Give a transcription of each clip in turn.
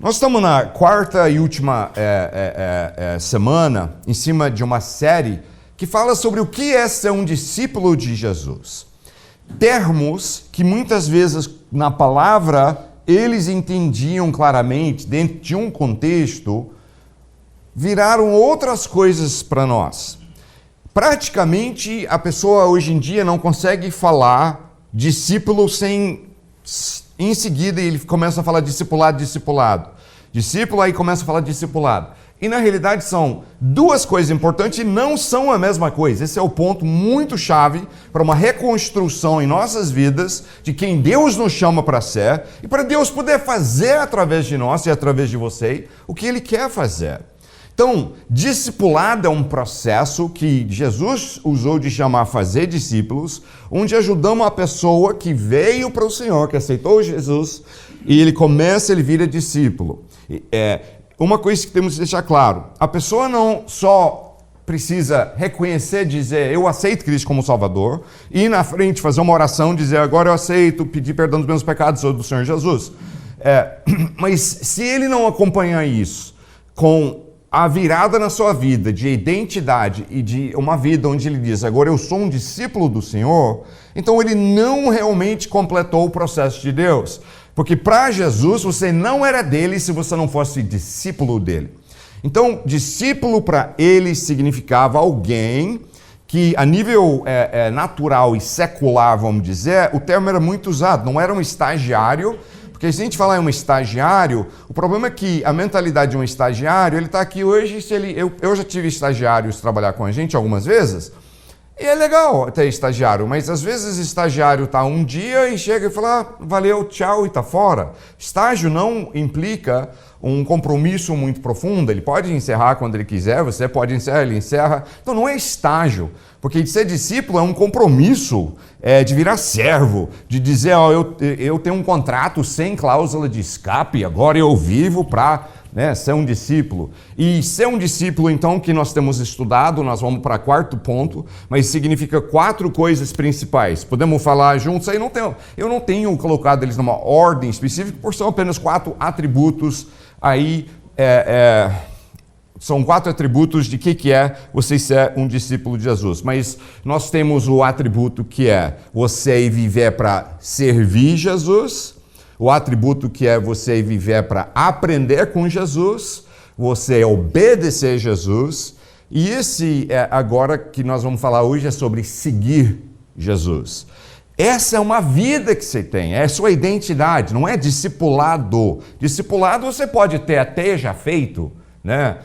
Nós estamos na quarta e última semana em cima de uma série que fala sobre o que é ser um discípulo de Jesus. Termos que muitas vezes na palavra eles entendiam claramente dentro de um contexto, viraram outras coisas para nós. Praticamente a pessoa hoje em dia não consegue falar discípulo sem... Em seguida ele começa a falar discipulado. Discípulo, aí começa a falar discipulado. E na realidade são duas coisas importantes e não são a mesma coisa. Esse é o ponto muito chave para uma reconstrução em nossas vidas de quem Deus nos chama para ser e para Deus poder fazer através de nós e através de você o que Ele quer fazer. Então, discipulado é um processo que Jesus usou de chamar fazer discípulos, onde ajudamos a pessoa que veio para o Senhor, que aceitou Jesus, e ele vira discípulo. Uma coisa que temos que deixar claro, a pessoa não só precisa reconhecer, dizer, eu aceito Cristo como Salvador, e ir na frente fazer uma oração, dizer, agora eu aceito, pedir perdão dos meus pecados do Senhor Jesus. Mas se ele não acompanhar isso com a virada na sua vida de identidade e de uma vida onde ele diz, agora eu sou um discípulo do Senhor, então ele não realmente completou o processo de Deus. Porque para Jesus você não era dele se você não fosse discípulo dele. Então, discípulo para ele significava alguém que a nível natural e secular, vamos dizer, o termo era muito usado, não era um estagiário. Porque se a gente falar em um estagiário, o problema é que a mentalidade de um estagiário, ele está aqui hoje, eu já tive estagiários trabalhar com a gente algumas vezes, e é legal ter estagiário, mas às vezes o estagiário está um dia e chega e fala, valeu, tchau, e está fora. Estágio não implica um compromisso muito profundo, ele pode encerrar quando ele quiser, você pode encerrar, ele encerra. Então não é estágio, porque de ser discípulo é um compromisso, de virar servo, de dizer, eu tenho um contrato sem cláusula de escape, agora eu vivo para ser um discípulo. E ser um discípulo, então, que nós temos estudado, nós vamos para quarto ponto, mas significa 4 coisas principais. Podemos falar juntos aí? Eu não tenho colocado eles numa ordem específica, porque são apenas 4 atributos aí, são 4 atributos de que é você ser um discípulo de Jesus. Mas nós temos o atributo que é você viver para servir Jesus, o atributo que é você viver para aprender com Jesus, você obedecer Jesus, e esse agora que nós vamos falar hoje é sobre seguir Jesus. Essa é uma vida que você tem, é a sua identidade, não é discipulado. Discipulado você pode ter até já feito, né?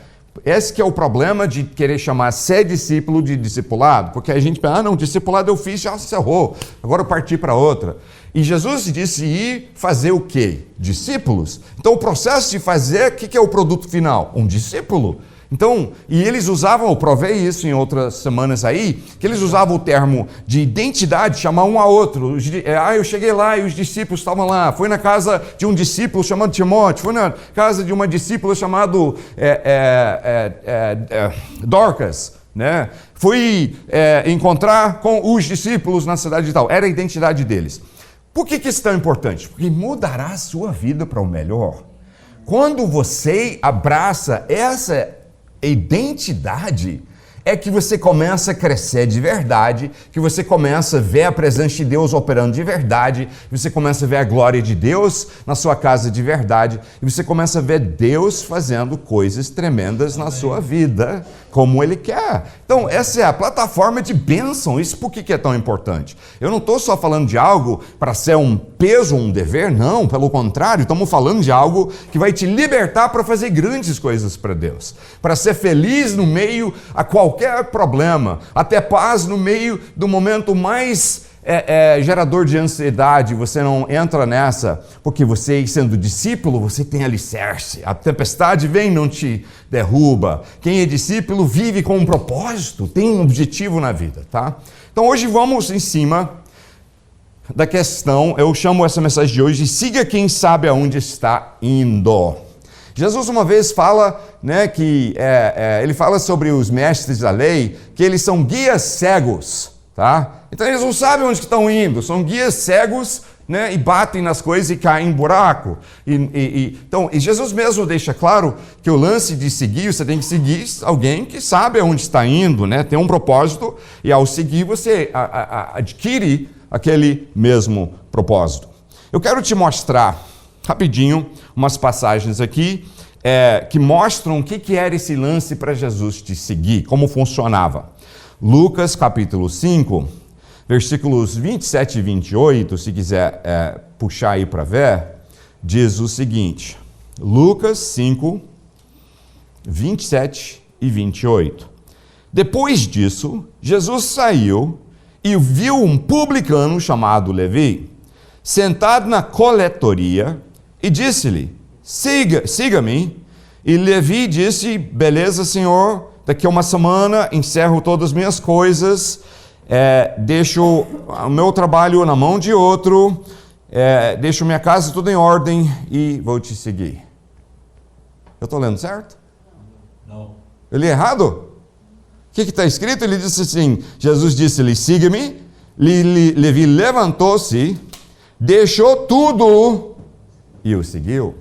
Esse que é o problema de querer chamar ser discípulo de discipulado, porque a gente pensa, não, discipulado eu fiz, já encerrou, agora eu parti para outra. E Jesus disse ir fazer o quê? Discípulos. Então o processo de fazer, o que é o produto final? Um discípulo. Então, e eles usavam, eu provei isso em outras semanas aí, que eles usavam o termo de identidade, chamar um a outro. Eu cheguei lá e os discípulos estavam lá. Fui na casa de um discípulo chamado Timóteo, fui na casa de uma discípula chamado Dorcas, né? Fui encontrar com os discípulos na cidade de tal. Era a identidade deles. Por que isso é tão importante? Porque mudará a sua vida para o melhor. Quando você abraça essa identidade, é que você começa a crescer de verdade, que você começa a ver a presença de Deus operando de verdade, você começa a ver a glória de Deus na sua casa de verdade, e você começa a ver Deus fazendo coisas tremendas na sua vida, como Ele quer. Então, essa é a plataforma de bênção. Isso por que é tão importante? Eu não estou só falando de algo para ser um peso, um dever, não, pelo contrário, estamos falando de algo que vai te libertar para fazer grandes coisas para Deus, para ser feliz no meio a qualquer problema, até paz no meio do momento mais gerador de ansiedade. Você não entra nessa, porque você, sendo discípulo, você tem alicerce. A tempestade vem e não te derruba. Quem é discípulo vive com um propósito, tem um objetivo na vida, tá? Então hoje vamos em cima da questão, eu chamo essa mensagem de hoje de siga quem sabe aonde está indo. Jesus uma vez fala, né, que ele fala sobre os mestres da lei, que eles são guias cegos, tá? Então eles não sabem onde estão indo, são guias cegos né, e batem nas coisas e caem em buraco. Então, Jesus mesmo deixa claro que o lance de seguir, você tem que seguir alguém que sabe aonde está indo, né, tem um propósito, e ao seguir você adquire aquele mesmo propósito. Eu quero te mostrar rapidinho umas passagens aqui que mostram o que era esse lance para Jesus te seguir, como funcionava. Lucas capítulo 5, versículos 27 e 28, se quiser puxar aí para ver, diz o seguinte, Lucas 5, 27 e 28. Depois disso, Jesus saiu e viu um publicano chamado Levi, sentado na coletoria, e disse-lhe, siga-me. E Levi disse, beleza, Senhor, daqui a uma semana encerro todas as minhas coisas, deixo o meu trabalho na mão de outro, deixo minha casa tudo em ordem e vou te seguir. Eu estou lendo certo? Não. Eu li errado? O que está escrito? Ele disse assim, Jesus disse-lhe, siga-me. Levi levantou-se, deixou tudo e o seguiu.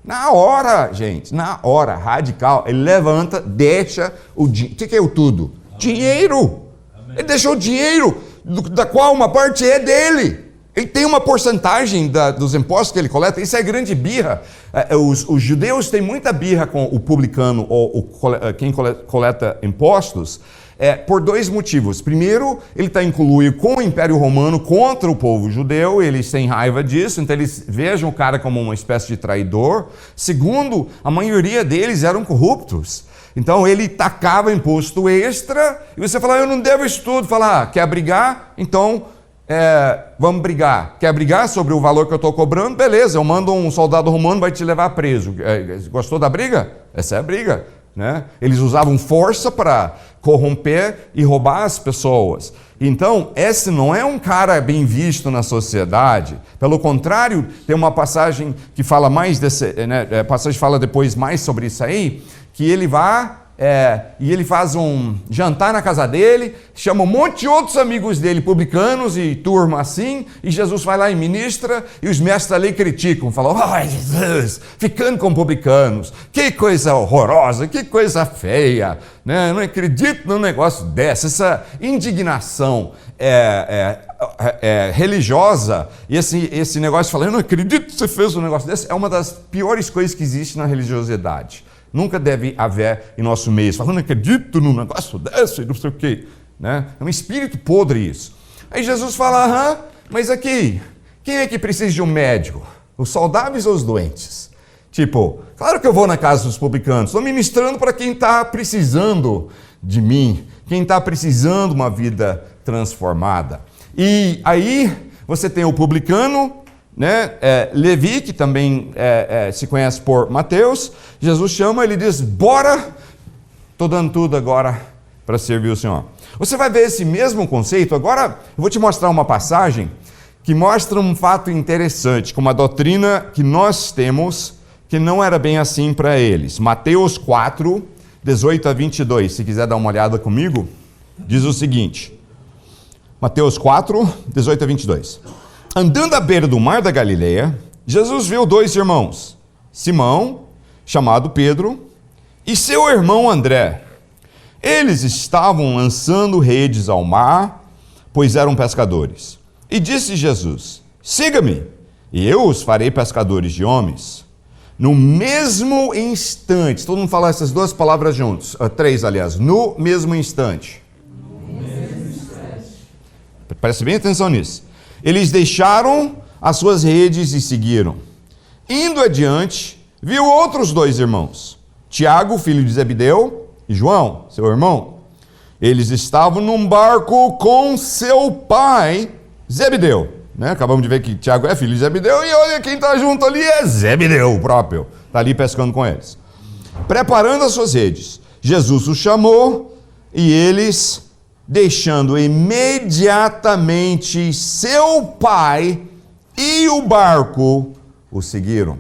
Na hora, gente, na hora, radical, ele levanta, deixa o dinheiro. O que é o tudo? Amém. Dinheiro. Amém. Ele deixou o dinheiro, da qual uma parte é dele. Ele tem uma porcentagem dos impostos que ele coleta, isso é grande birra. Os judeus têm muita birra com o publicano, ou quem coleta impostos, por dois motivos. Primeiro, ele está incluído com o Império Romano contra o povo judeu, eles têm raiva disso, então eles vejam o cara como uma espécie de traidor. Segundo, a maioria deles eram corruptos. Então ele tacava imposto extra, e você fala, eu não devo isso tudo. Fala, quer brigar? Então vamos brigar. Quer brigar sobre o valor que eu estou cobrando? Beleza, eu mando um soldado romano, vai te levar preso. Gostou da briga? Essa é a briga. Né? Eles usavam força para corromper e roubar as pessoas. Então, esse não é um cara bem visto na sociedade. Pelo contrário, tem uma passagem que fala mais desse, né? A passagem fala depois mais sobre isso aí, que ele vai e ele faz um jantar na casa dele, chama um monte de outros amigos dele, publicanos e turma assim, e Jesus vai lá e ministra, e os mestres da lei criticam, falam, ai Jesus, ficando com publicanos, que coisa horrorosa, que coisa feia, né? Eu não acredito num negócio dessa, essa indignação religiosa, e esse negócio de falar, eu não acredito que você fez um negócio desse, é uma das piores coisas que existe na religiosidade. Nunca deve haver em nosso meio, falando, não acredito num negócio desse, não sei o quê. Né? É um espírito podre isso. Aí Jesus fala, mas aqui, quem é que precisa de um médico? Os saudáveis ou os doentes? Tipo, claro que eu vou na casa dos publicanos, estou ministrando para quem está precisando de mim, quem está precisando de uma vida transformada. E aí você tem o publicano, né? Levi, que também se conhece por Mateus, Jesus chama, ele diz, bora, estou dando tudo agora para servir o Senhor. Você vai ver esse mesmo conceito, agora eu vou te mostrar uma passagem que mostra um fato interessante, com uma doutrina que nós temos, que não era bem assim para eles. Mateus 4, 18 a 22, se quiser dar uma olhada comigo, diz o seguinte, Mateus 4, 18 a 22. Andando à beira do mar da Galileia, Jesus viu dois irmãos, Simão, chamado Pedro, e seu irmão André. Eles estavam lançando redes ao mar, pois eram pescadores. E disse Jesus, siga-me, e eu os farei pescadores de homens. No mesmo instante, todo mundo fala essas duas palavras juntos, três aliás, no mesmo instante. Preste bem atenção nisso. Eles deixaram as suas redes e seguiram. Indo adiante, viu outros dois irmãos, Tiago, filho de Zebedeu, e João, seu irmão. Eles estavam num barco com seu pai, Zebedeu. Né? Acabamos de ver que Tiago é filho de Zebedeu, e olha quem está junto ali é Zebedeu próprio. Está ali pescando com eles. Preparando as suas redes, Jesus os chamou, e eles, deixando imediatamente seu pai e o barco, o seguiram.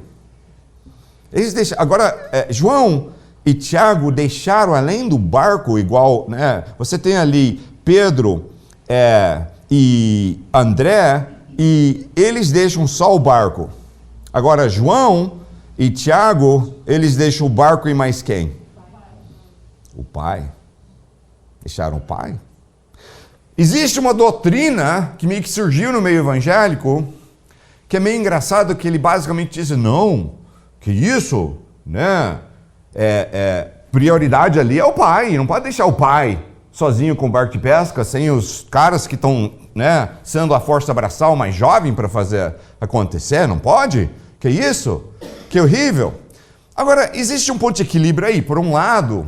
Agora, João e Tiago deixaram além do barco igual, né? Você tem ali Pedro e André, e eles deixam só o barco. Agora, João e Tiago, eles deixam o barco e mais quem? O pai. Deixaram o pai. Existe uma doutrina que meio que surgiu no meio evangélico, que é meio engraçado, que ele basicamente diz, não, que isso, né, prioridade ali é o pai, não pode deixar o pai sozinho com o barco de pesca, sem os caras que estão, né, sendo a força braçal mais jovem para fazer acontecer, não pode? Que isso? Que horrível. Agora, existe um ponto de equilíbrio aí. Por um lado,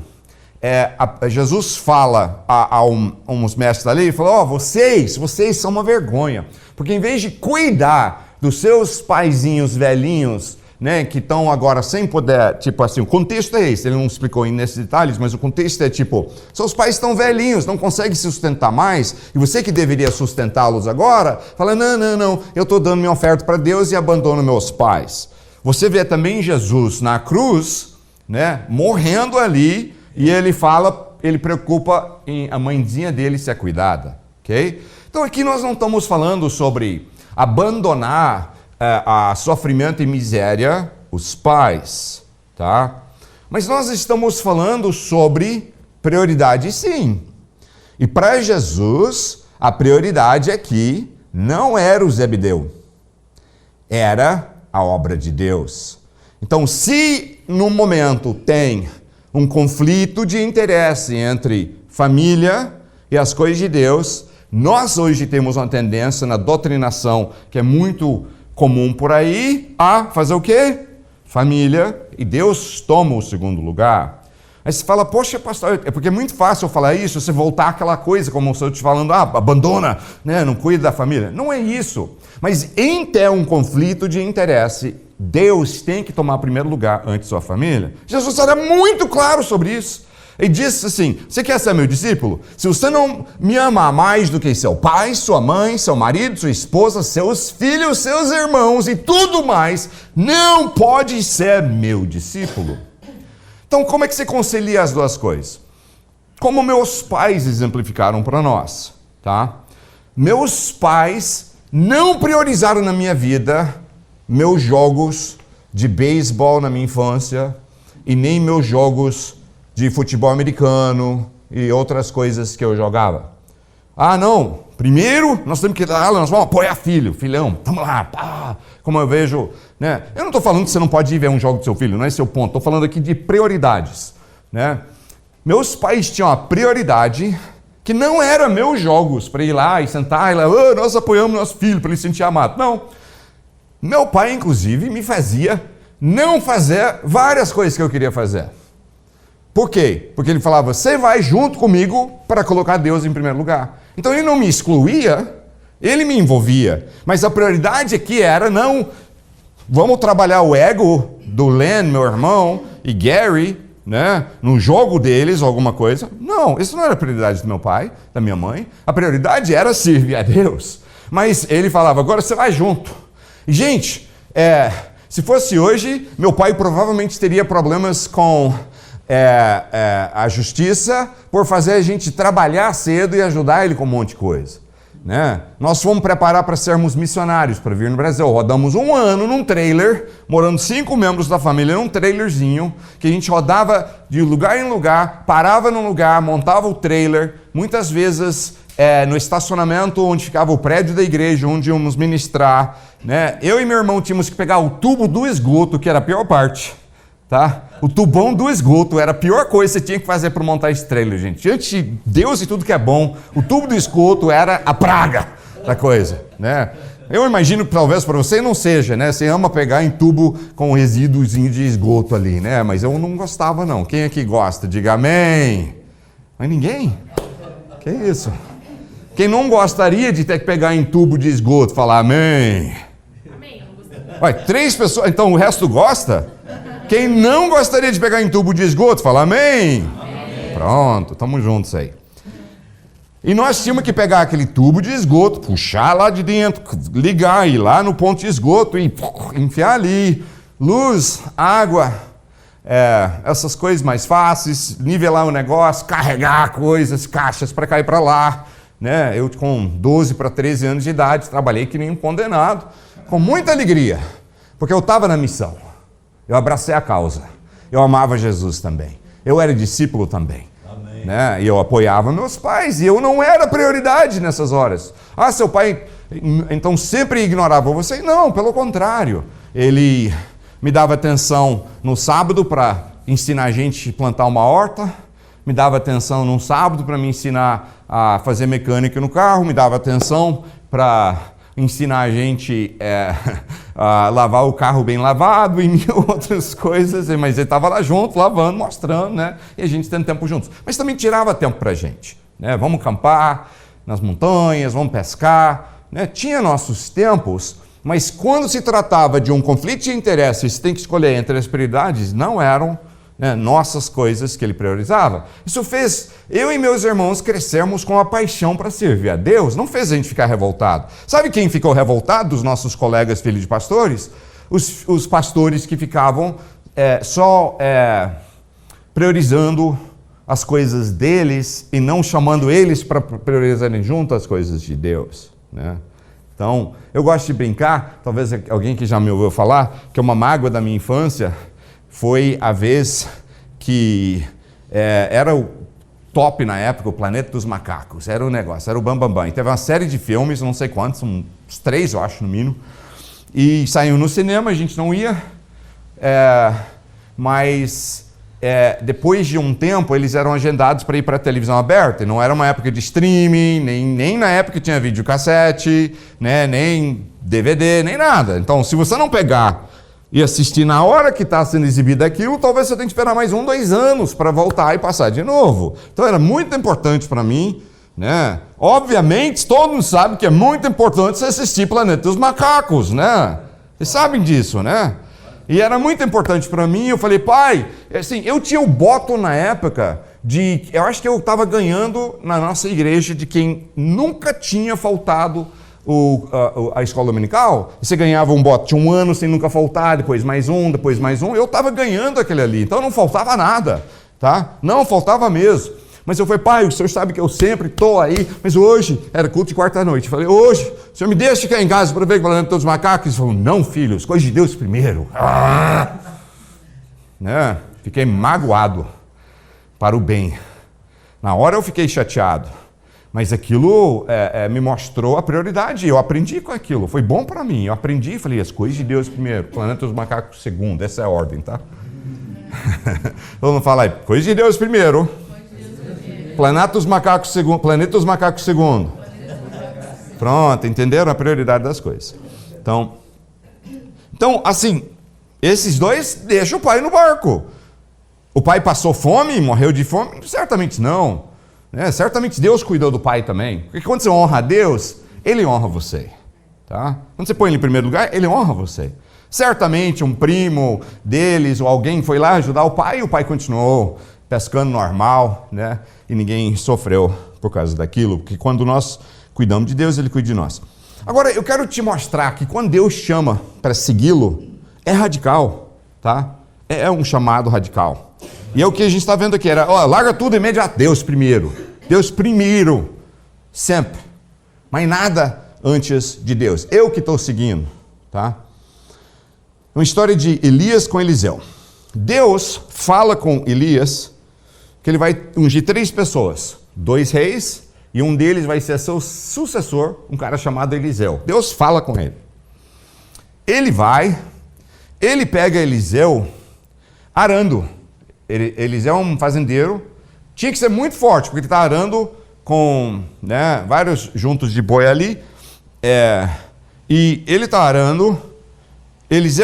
Jesus fala a uns mestres da lei, ele fala, vocês são uma vergonha, porque em vez de cuidar dos seus paizinhos velhinhos, né, que estão agora sem poder, tipo assim, o contexto é esse, ele não explicou nesses detalhes, mas o contexto é tipo, seus pais estão velhinhos, não conseguem se sustentar mais, e você que deveria sustentá-los agora, fala, não, eu estou dando minha oferta para Deus e abandono meus pais. Você vê também Jesus na cruz, né, morrendo ali, e ele fala, ele preocupa em a mãezinha dele ser cuidada, ok? Então aqui nós não estamos falando sobre abandonar a sofrimento e miséria, os pais, tá? Mas nós estamos falando sobre prioridade, sim. E para Jesus, a prioridade aqui não era o Zebedeu, era a obra de Deus. Então, se no momento tem um conflito de interesse entre família e as coisas de Deus, nós hoje temos uma tendência na doutrinação que é muito comum por aí, a fazer o quê? Família, e Deus toma o segundo lugar. Aí você fala, poxa, pastor, é porque é muito fácil eu falar isso, você voltar àquela coisa, como eu estou te falando, abandona, né, não cuida da família. Não é isso. Mas em ter um conflito de interesse, Deus tem que tomar primeiro lugar antes da sua família. Jesus era muito claro sobre isso. Ele disse assim, você quer ser meu discípulo? Se você não me amar mais do que seu pai, sua mãe, seu marido, sua esposa, seus filhos, seus irmãos e tudo mais, não pode ser meu discípulo. Então, como é que você concilia as duas coisas? Como meus pais exemplificaram para nós, tá? Meus pais não priorizaram na minha vida meus jogos de beisebol na minha infância e nem meus jogos de futebol americano e outras coisas que eu jogava. Não, primeiro nós temos que nós vamos apoiar filhão, vamos lá, pá. Como eu vejo, né? Eu não estou falando que você não pode ir ver um jogo do seu filho, não é esse o ponto, estou falando aqui de prioridades, né? Meus pais tinham a prioridade que não era meus jogos, para ir lá e sentar e lá, nós apoiamos nosso filho para ele se sentir amado. Não, meu pai inclusive me fazia não fazer várias coisas que eu queria fazer. Por quê? Porque ele falava, você vai junto comigo para colocar Deus em primeiro lugar. Então ele não me excluía, ele me envolvia. Mas a prioridade aqui era, não, vamos trabalhar o ego do Len, meu irmão, e Gary, né, no jogo deles, ou alguma coisa. Não, isso não era a prioridade do meu pai, da minha mãe. A prioridade era servir a Deus. Mas ele falava, agora você vai junto. E, gente, se fosse hoje, meu pai provavelmente teria problemas com a justiça por fazer a gente trabalhar cedo e ajudar ele com um monte de coisa, né? Nós fomos preparar para sermos missionários, para vir no Brasil. Rodamos 1 ano num trailer, morando 5 membros da família num trailerzinho, que a gente rodava de lugar em lugar, parava num lugar, montava o trailer, muitas vezes no estacionamento onde ficava o prédio da igreja, onde íamos ministrar, né? Eu e meu irmão tínhamos que pegar o tubo do esgoto, que era a pior parte, tá? O tubão do esgoto era a pior coisa que você tinha que fazer para montar esse trailer, gente. Diante de Deus e tudo que é bom, o tubo do esgoto era a praga da coisa, né? Eu imagino que talvez para você não seja, né? Você ama pegar em tubo com resíduozinho de esgoto ali, né? Mas eu não gostava não. Quem aqui gosta? Diga amém. Mas ninguém? Que isso? Quem não gostaria de ter que pegar em tubo de esgoto, falar amém? Amém. Ué, 3 pessoas, então o resto gosta? Quem não gostaria de pegar em tubo de esgoto, fala amém. Amém. Pronto, estamos juntos aí. E nós tínhamos que pegar aquele tubo de esgoto, puxar lá de dentro, ligar, ir lá no ponto de esgoto e enfiar ali. Luz, água, essas coisas mais fáceis, nivelar o negócio, carregar coisas, caixas para cá e para lá, né? Eu com 12 para 13 anos de idade, trabalhei que nem um condenado, com muita alegria, porque eu estava na missão. Eu abracei a causa. Eu amava Jesus também. Eu era discípulo também. Né? E eu apoiava meus pais, e eu não era prioridade nessas horas. Ah, seu pai então sempre ignorava você? Não, pelo contrário. Ele me dava atenção no sábado para ensinar a gente a plantar uma horta, me dava atenção no sábado para me ensinar a fazer mecânica no carro, me dava atenção para ensinar a gente a lavar o carro bem lavado e mil outras coisas, mas ele estava lá junto, lavando, mostrando, né? E a gente tendo tempo juntos. Mas também tirava tempo para a gente, né? Vamos acampar nas montanhas, vamos pescar, né? Tinha nossos tempos, mas quando se tratava de um conflito de interesses, tem que escolher entre as prioridades, não eram, né, nossas coisas que ele priorizava. Isso fez eu e meus irmãos crescermos com a paixão para servir a Deus, não fez a gente ficar revoltado. Sabe quem ficou revoltado dos nossos colegas filhos de pastores? Os pastores que ficavam só priorizando as coisas deles e não chamando eles para priorizarem junto as coisas de Deus, né? Então, eu gosto de brincar, talvez alguém que já me ouviu falar, que uma mágoa da minha infância foi a vez que era o top na época, o Planeta dos Macacos, era o negócio, era o Bam Bam Bam. E teve uma série de filmes, não sei quantos, uns 3 eu acho no mínimo, e saiu no cinema, a gente não ia, mas depois de um tempo eles eram agendados para ir para a televisão aberta, e não era uma época de streaming, nem na época tinha videocassete, né, nem DVD, nem nada. Então, se você não pegar e assistir na hora que está sendo exibido aquilo, talvez você tenha que esperar mais 1, 2 anos para voltar e passar de novo. Então era muito importante para mim, né? Obviamente, todo mundo sabe que é muito importante você assistir Planeta dos Macacos, né? Vocês sabem disso, né? E era muito importante para mim. Eu falei, pai, assim, eu tinha o bottom na época eu acho que eu estava ganhando na nossa igreja de quem nunca tinha faltado a escola dominical. Você ganhava um bote, tinha 1 ano sem nunca faltar, depois mais um, eu estava ganhando aquele ali, então não faltava nada, tá? Não faltava mesmo. Mas eu falei, pai, o senhor sabe que eu sempre estou aí, mas hoje, era culto de quarta-noite, eu falei, hoje, o senhor me deixa ficar em casa para ver o Planeta dos Macacos? Ele falou, não, filho, as coisas de Deus primeiro. Né? Fiquei magoado para o bem. Na hora eu fiquei chateado. Mas aquilo me mostrou a prioridade, eu aprendi com aquilo, foi bom para mim, eu aprendi e falei, as coisas de Deus primeiro, Planeta dos Macacos segundo, essa é a ordem, tá? Todo mundo fala aí, coisas de Deus primeiro, Planeta dos Macacos segundo. Pronto, entenderam a prioridade das coisas. Então, assim, esses dois deixam o pai no barco. O pai passou fome, morreu de fome? Certamente não. Certamente Deus cuidou do pai também, porque quando você honra a Deus, Ele honra você, tá? Quando você põe Ele em primeiro lugar, Ele honra você. Certamente um primo deles ou alguém foi lá ajudar o pai e o pai continuou pescando normal, né? E ninguém sofreu por causa daquilo, porque quando nós cuidamos de Deus, Ele cuida de nós. Agora, eu quero te mostrar que quando Deus chama para segui-lo, é radical, tá? É um chamado radical. E é o que a gente está vendo aqui, larga tudo imediato, Deus primeiro, sempre, mas nada antes de Deus, eu que estou seguindo, tá? Uma história de Elias com Eliseu. Deus fala com Elias que ele vai ungir 3 pessoas, 2 reis, e um deles vai ser seu sucessor, um cara chamado Eliseu. Deus fala com ele. Ele pega Eliseu arando. Eliseu é um fazendeiro, tinha que ser muito forte, porque ele está arando com, né, vários juntos de boi ali, e ele está arando, Elias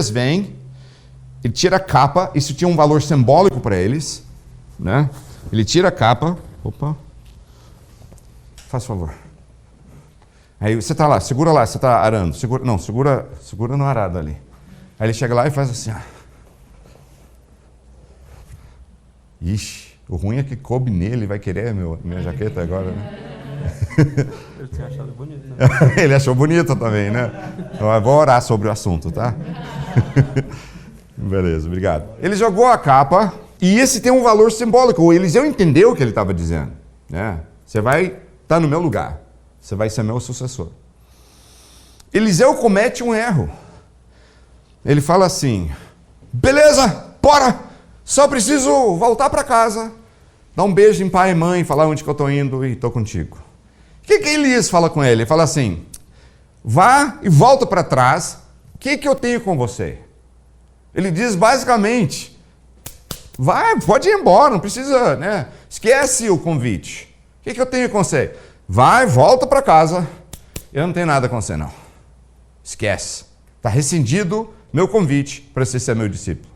vem, ele tira a capa, isso tinha um valor simbólico para eles, né? Ele tira a capa, faz favor, aí você está lá, segura lá, você está arando, segura no arado ali, aí ele chega lá e faz assim, Ixi, o ruim é que coube nele, vai querer minha jaqueta agora, né? Ele tinha achado bonito, né? Ele achou bonito também, né? Eu vou orar sobre o assunto, tá? Beleza, obrigado. Ele jogou a capa, e esse tem um valor simbólico. O Eliseu entendeu o que ele estava dizendo. né? Você vai estar no meu lugar. Você vai ser meu sucessor. Eliseu comete um erro. Ele fala assim, beleza, bora, só preciso voltar para casa, dar um beijo em pai e mãe, falar onde que eu estou indo e estou contigo. O que Elias fala com ele? Ele fala assim, vá e volta para trás, o que eu tenho com você? Ele diz basicamente, vai, pode ir embora, não precisa, né? Esquece o convite. O que eu tenho com você? Vai, volta para casa, eu não tenho nada com você não. Esquece. Está rescindido meu convite para você ser meu discípulo.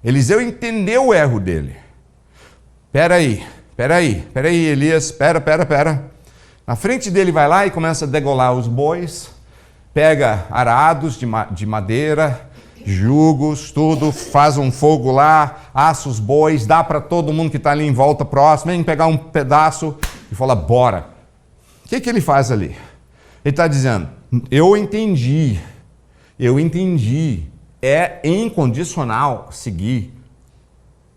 Eliseu entendeu o erro dele. Peraí, Elias, espera. Na frente dele vai lá e começa a degolar os bois, pega arados de madeira, jugos, tudo, faz um fogo lá, assa os bois, dá para todo mundo que está ali em volta próximo, vem pegar um pedaço e fala, bora. O que ele faz ali? Ele está dizendo, eu entendi, é incondicional seguir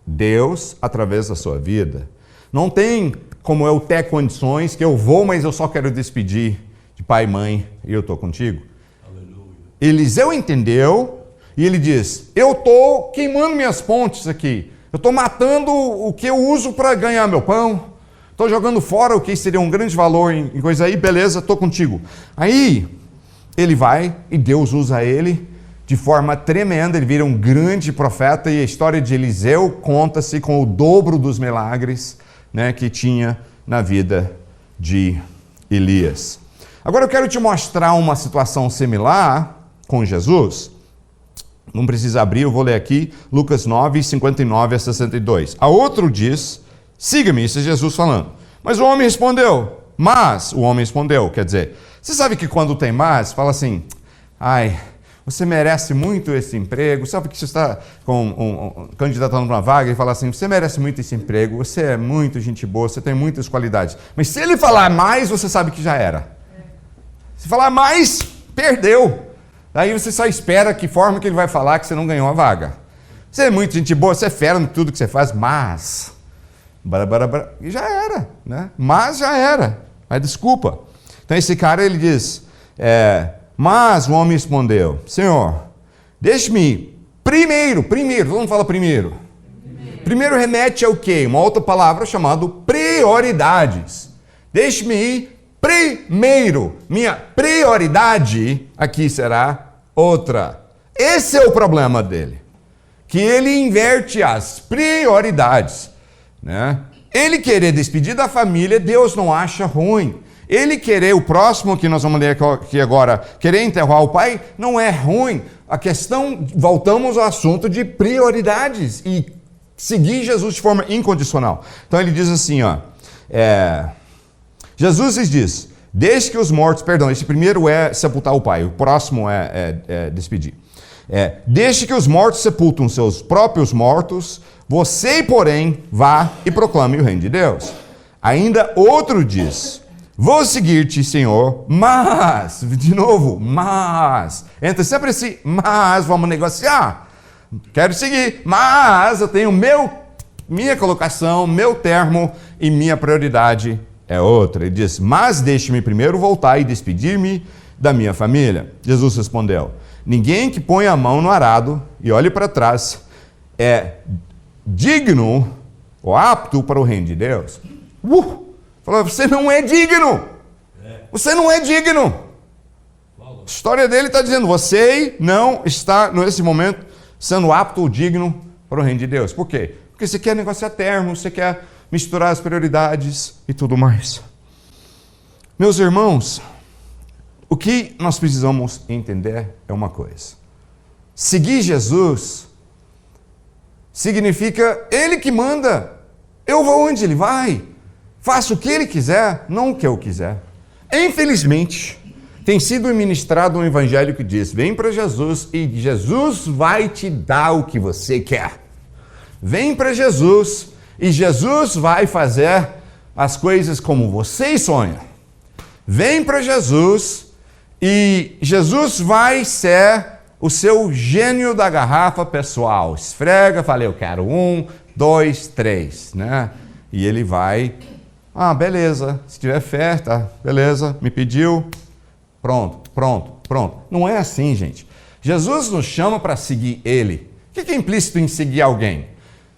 Deus através da sua vida. Não tem como eu ter condições que eu vou, mas eu só quero despedir de pai e mãe e eu estou contigo. Aleluia. Eliseu entendeu e ele diz, eu estou queimando minhas pontes aqui, eu estou matando o que eu uso para ganhar meu pão, estou jogando fora o que seria um grande valor em coisa aí, beleza, estou contigo. Aí ele vai e Deus usa ele de forma tremenda, ele vira um grande profeta e a história de Eliseu conta-se com o dobro dos milagres, né, que tinha na vida de Elias. Agora eu quero te mostrar uma situação similar com Jesus. Não precisa abrir, eu vou ler aqui, Lucas 9, 59 a 62. A outro diz, siga-me, isso é Jesus falando. Mas o homem respondeu, quer dizer, você sabe que quando tem mas, fala assim, você merece muito esse emprego, sabe que você está candidatando para uma vaga e fala assim, você merece muito esse emprego, você é muito gente boa, você tem muitas qualidades. Mas se ele falar mais, você sabe que já era. Se falar mais, perdeu. Daí você só espera que forma que ele vai falar que você não ganhou a vaga. Você é muito gente boa, você é fera em tudo que você faz, mas... E já era, né? Mas já era. Mas desculpa. Então esse cara, ele diz... Mas o homem respondeu, Senhor, deixe-me ir. Primeiro, todo mundo fala primeiro. Primeiro remete ao quê? Uma outra palavra chamada prioridades. Deixe-me ir primeiro. Minha prioridade aqui será outra. Esse é o problema dele. Que ele inverte as prioridades. Né? Ele querer despedir da família, Deus não acha ruim. Ele querer o próximo, que nós vamos ler aqui agora, querer enterrar o pai, não é ruim. A questão, voltamos ao assunto de prioridades e seguir Jesus de forma incondicional. Então ele diz assim, Jesus lhes diz, deixe que os mortos, esse primeiro é sepultar o pai, o próximo é despedir. Deixe que os mortos sepultam seus próprios mortos, você, porém, vá e proclame o reino de Deus. Ainda outro diz... Vou seguir-te, Senhor, mas, de novo, mas, entra sempre esse mas, vamos negociar, quero seguir, mas eu tenho minha colocação, meu termo e minha prioridade é outra. Ele diz, mas deixe-me primeiro voltar e despedir-me da minha família. Jesus respondeu, ninguém que põe a mão no arado e olhe para trás é digno ou apto para o reino de Deus. Falou, você não é digno. Você não é digno. A história dele está dizendo, você não está, nesse momento, sendo apto ou digno para o reino de Deus. Por quê? Porque você quer negociar termos, você quer misturar as prioridades e tudo mais. Meus irmãos, o que nós precisamos entender é uma coisa. Seguir Jesus significa Ele que manda. Eu vou onde Ele vai. Faço o que Ele quiser, não o que eu quiser. Infelizmente, tem sido ministrado um evangelho que diz, vem para Jesus e Jesus vai te dar o que você quer. Vem para Jesus e Jesus vai fazer as coisas como você sonha. Vem para Jesus e Jesus vai ser o seu gênio da garrafa pessoal. Esfrega, fala, eu quero 1, 2, 3, né? E ele vai, beleza, se tiver fé, tá, beleza, me pediu, pronto. Não é assim, gente. Jesus nos chama para seguir ele. O que é implícito em seguir alguém?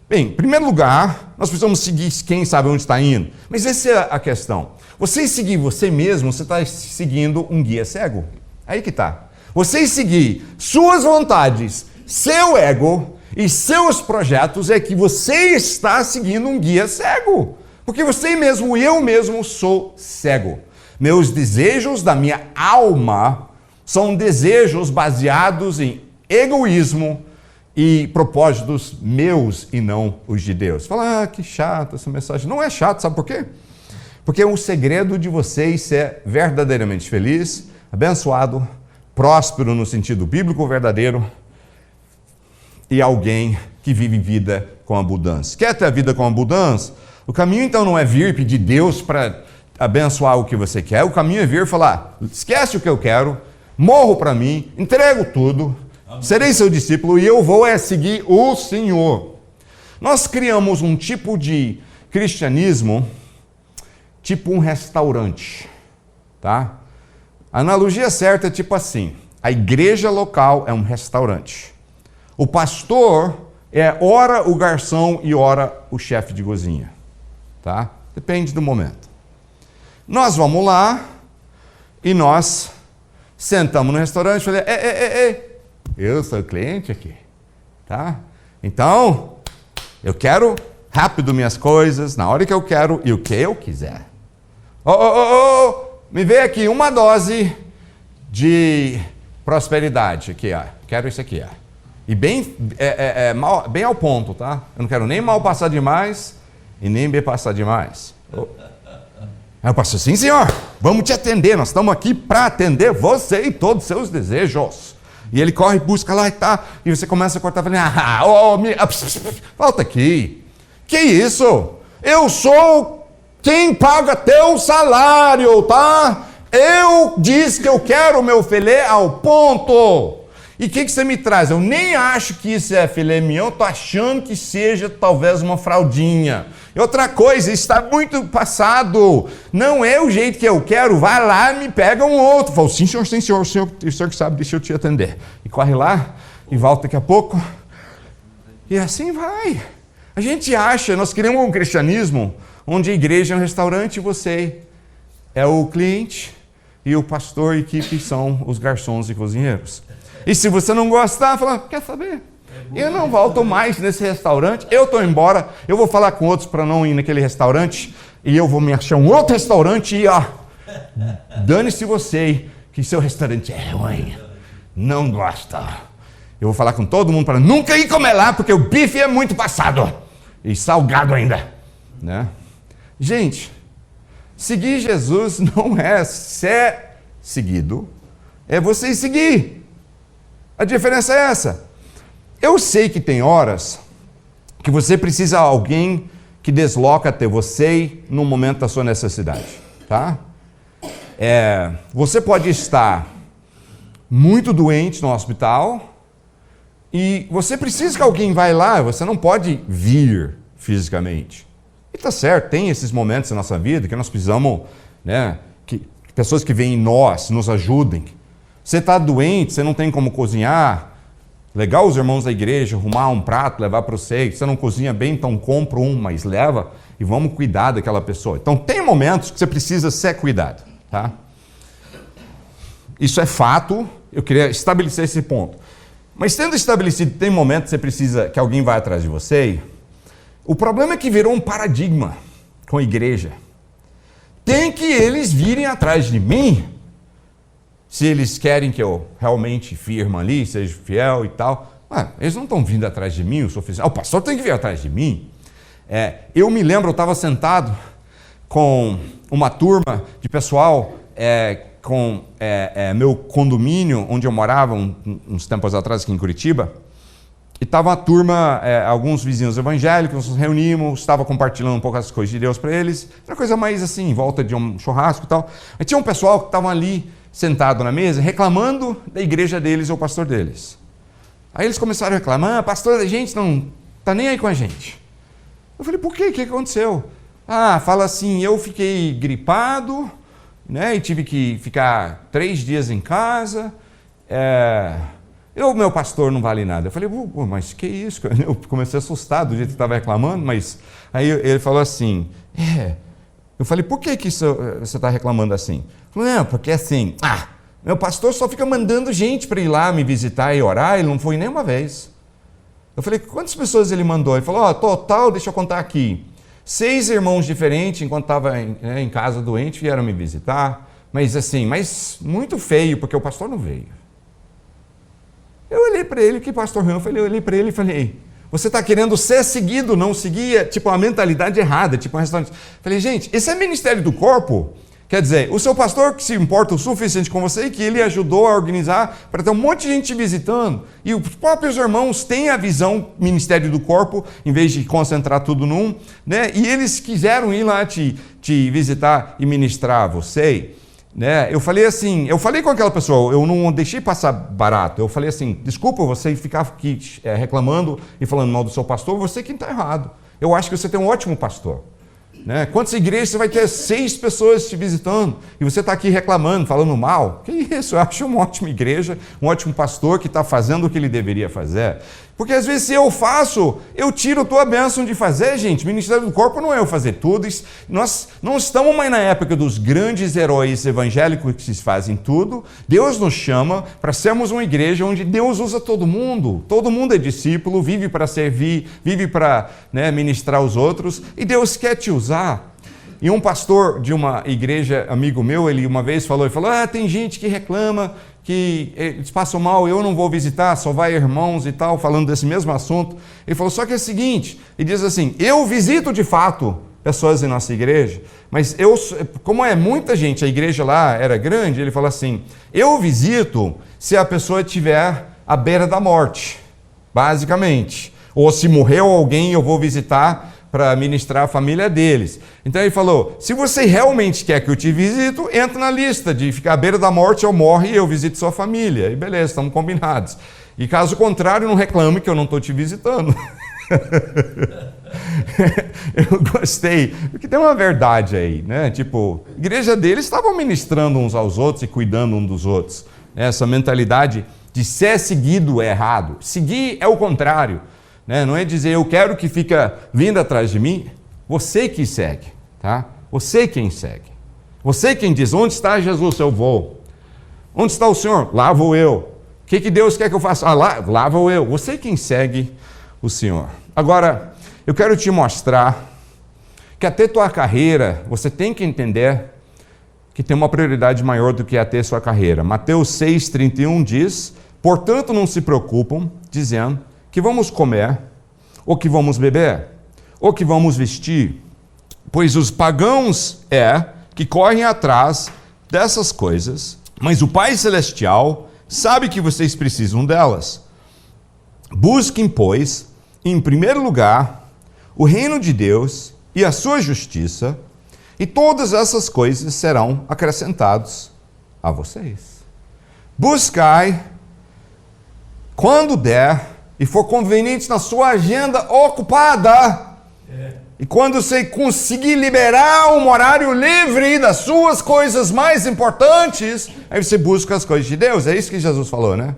Bem, em primeiro lugar, nós precisamos seguir quem sabe onde está indo. Mas essa é a questão. Você seguir você mesmo, você está seguindo um guia cego. Aí que está. Você seguir suas vontades, seu ego e seus projetos é que você está seguindo um guia cego. Porque você mesmo, eu mesmo sou cego. Meus desejos da minha alma são desejos baseados em egoísmo e propósitos meus e não os de Deus. Fala, que chato essa mensagem. Não é chato, sabe por quê? Porque é um segredo de você ser verdadeiramente feliz, abençoado, próspero no sentido bíblico verdadeiro e alguém que vive vida com abundância. Quer ter a vida com abundância? O caminho então não é vir e pedir Deus para abençoar o que você quer. O caminho é vir e falar, esquece o que eu quero, morro para mim, entrego tudo, serei seu discípulo e eu vou seguir o Senhor. Nós criamos um tipo de cristianismo, tipo um restaurante, tá? A analogia certa é tipo assim, a igreja local é um restaurante. O pastor é ora o garçom e ora o chefe de cozinha, tá? Depende do momento. Nós vamos lá e nós sentamos no restaurante e falei, eu sou cliente aqui, tá? Então, eu quero rápido minhas coisas, na hora que eu quero e o que eu quiser. Me vê aqui uma dose de prosperidade aqui, ó. Quero isso aqui, ó. E bem bem ao ponto, tá? Eu não quero nem mal passar demais e nem bem passar demais. Aí eu passo, sim senhor, vamos te atender, nós estamos aqui para atender você e todos os seus desejos. E ele corre, busca lá e tá, e você começa a cortar, falando, volta aqui. Que isso? Eu sou quem paga teu salário, tá? Eu disse que eu quero o meu filé ao ponto. E o que você me traz? Eu nem acho que isso é filé mignon, eu tô achando que seja talvez uma fraldinha. E outra coisa, está muito passado. Não é o jeito que eu quero, vai lá e me pega um outro. Falo, sim senhor, o senhor que sabe, deixa eu te atender. E corre lá, e volta daqui a pouco. E assim vai. A gente acha, nós queremos um cristianismo onde a igreja é um restaurante e você é o cliente e o pastor e a equipe são os garçons e cozinheiros. E se você não gostar, fala, quer saber? Eu não volto mais nesse restaurante, eu estou embora, eu vou falar com outros para não ir naquele restaurante e eu vou me achar um outro restaurante e dane-se você que seu restaurante é ruim, não gosta. Eu vou falar com todo mundo para nunca ir comer lá porque o bife é muito passado e salgado ainda, né? Gente, seguir Jesus não é ser seguido, é você seguir. A diferença é essa. Eu sei que tem horas que você precisa de alguém que desloca até você no momento da sua necessidade, tá? Você pode estar muito doente no hospital e você precisa que alguém vá lá, você não pode vir fisicamente. E tá certo, tem esses momentos na nossa vida que nós precisamos, né, que pessoas que vêm em nós nos ajudem. Você está doente, você não tem como cozinhar, legal os irmãos da igreja arrumar um prato, levar para você. Você não cozinha bem, então compra um, mas leva e vamos cuidar daquela pessoa. Então tem momentos que você precisa ser cuidado, tá? Isso é fato, eu queria estabelecer esse ponto. Mas tendo estabelecido, tem momentos que você precisa que alguém vá atrás de você. O problema é que virou um paradigma com a igreja. Tem que eles virem atrás de mim, se eles querem que eu realmente firme ali, seja fiel e tal. Eles não estão vindo atrás de mim, eu sou oficial. O pastor tem que vir atrás de mim. Eu me lembro, eu estava sentado com uma turma de pessoal com meu condomínio, onde eu morava uns tempos atrás aqui em Curitiba. E estava uma turma, alguns vizinhos evangélicos, nos reunimos, estava compartilhando um pouco as coisas de Deus para eles. Era coisa mais assim, em volta de um churrasco e tal. Aí tinha um pessoal que estava ali, sentado na mesa, reclamando da igreja deles ou pastor deles. Aí eles começaram a reclamar, pastor, a gente não está nem aí com a gente. Eu falei, por quê? O que aconteceu? Fala assim, eu fiquei gripado, né, e tive que ficar 3 dias em casa, meu pastor não vale nada. Eu falei, mas que isso? Eu comecei assustado do jeito que estava reclamando, mas aí ele falou assim, eu falei, por que você está reclamando assim? Ele falou, não, porque assim, meu pastor só fica mandando gente para ir lá me visitar e orar, ele não foi nenhuma vez. Eu falei, quantas pessoas ele mandou? Ele falou, total, deixa eu contar aqui, 6 irmãos diferentes, enquanto estava em casa doente, vieram me visitar, mas assim, muito feio, porque o pastor não veio. Eu olhei para ele, que pastor não? Eu olhei para ele e falei, você está querendo ser seguido, não seguir, a mentalidade errada, um restaurante. Falei, gente, esse é ministério do corpo. Quer dizer, o seu pastor que se importa o suficiente com você e que ele ajudou a organizar para ter um monte de gente te visitando. E os próprios irmãos têm a visão ministério do corpo, em vez de concentrar tudo num, né? E eles quiseram ir lá te visitar e ministrar a você. Né? Eu falei com aquela pessoa, eu não deixei passar barato, eu falei assim, desculpa você ficar aqui reclamando e falando mal do seu pastor, você que está errado. Eu acho que você tem um ótimo pastor. Né? Quantas igrejas você vai ter 6 pessoas te visitando e você está aqui reclamando, falando mal? Que isso? Eu acho uma ótima igreja, um ótimo pastor que está fazendo o que ele deveria fazer. Porque às vezes se eu faço, eu tiro a tua bênção de fazer, gente. Ministério do corpo não é eu fazer tudo. Nós não estamos mais na época dos grandes heróis evangélicos que fazem tudo. Deus nos chama para sermos uma igreja onde Deus usa todo mundo. Todo mundo é discípulo, vive para servir, vive para ministrar os outros. E Deus quer te usar. E um pastor de uma igreja, amigo meu, ele uma vez falou, tem gente que reclama que eles passam mal, eu não vou visitar, só vai irmãos e tal, falando desse mesmo assunto. Ele falou, só que é o seguinte, ele diz assim, eu visito de fato pessoas em nossa igreja, mas como é muita gente, a igreja lá era grande, ele falou assim, eu visito se a pessoa estiver à beira da morte, basicamente. Ou se morreu alguém, eu vou visitar para ministrar a família deles. Então ele falou, se você realmente quer que eu te visito, entra na lista de ficar à beira da morte, eu morro e eu visito sua família. E beleza, estamos combinados. E caso contrário, não reclame que eu não estou te visitando. Eu gostei, porque tem uma verdade aí, né? A igreja deles estavam ministrando uns aos outros e cuidando uns dos outros. Essa mentalidade de ser seguido é errado. Seguir é o contrário. Não é dizer, eu quero que fica vindo atrás de mim. Você que segue, tá? Você quem segue. Você quem diz, onde está Jesus, eu vou. Onde está o Senhor? Lá vou eu. O que Deus quer que eu faça? Lá vou eu. Você quem segue o Senhor. Agora, eu quero te mostrar que até tua carreira, você tem que entender que tem uma prioridade maior do que até sua carreira. Mateus 6,31 diz, portanto não se preocupam, dizendo, que vamos comer, ou que vamos beber, ou que vamos vestir, pois os pagãos que correm atrás dessas coisas, mas o Pai Celestial sabe que vocês precisam delas. Busquem, pois, em primeiro lugar, o reino de Deus e a sua justiça, e todas essas coisas serão acrescentadas a vocês. Buscai, quando der, e for conveniente na sua agenda ocupada, e quando você conseguir liberar um horário livre das suas coisas mais importantes, aí você busca as coisas de Deus. É isso que Jesus falou, né?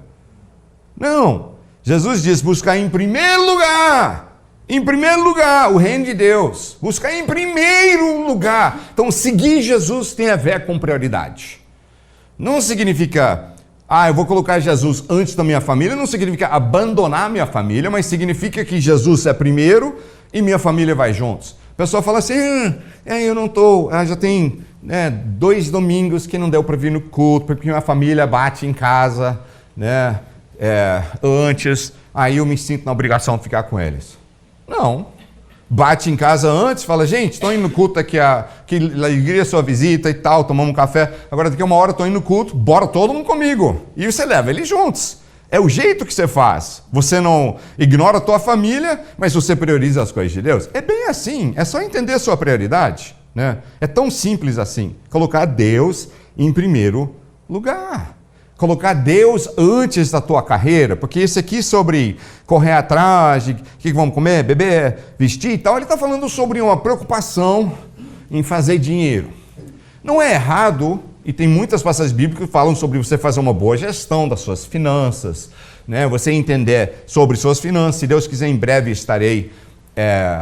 Não. Jesus diz, buscar em primeiro lugar, o reino de Deus. Buscar em primeiro lugar. Então, seguir Jesus tem a ver com prioridade. Não significa... eu vou colocar Jesus antes da minha família, não significa abandonar minha família, mas significa que Jesus é primeiro e minha família vai juntos. O pessoal fala assim, eu não estou, já tem 2 domingos que não deu para vir no culto, porque minha família bate em casa, antes, aí eu me sinto na obrigação de ficar com eles. Não. Bate em casa antes, fala, gente, estou indo no culto aqui, que alegria a sua visita e tal, tomamos um café, agora daqui a 1 hora estou indo no culto, bora todo mundo comigo. E você leva eles juntos. É o jeito que você faz. Você não ignora a tua família, mas você prioriza as coisas de Deus. É bem assim, é só entender a sua prioridade. Né? É tão simples assim, colocar Deus em primeiro lugar. Colocar Deus antes da tua carreira, porque esse aqui sobre correr atrás, de o que vamos comer, beber, vestir e tal, ele está falando sobre uma preocupação em fazer dinheiro. Não é errado, e tem muitas passagens bíblicas que falam sobre você fazer uma boa gestão das suas finanças, né? Você entender sobre suas finanças. Se Deus quiser, em breve estarei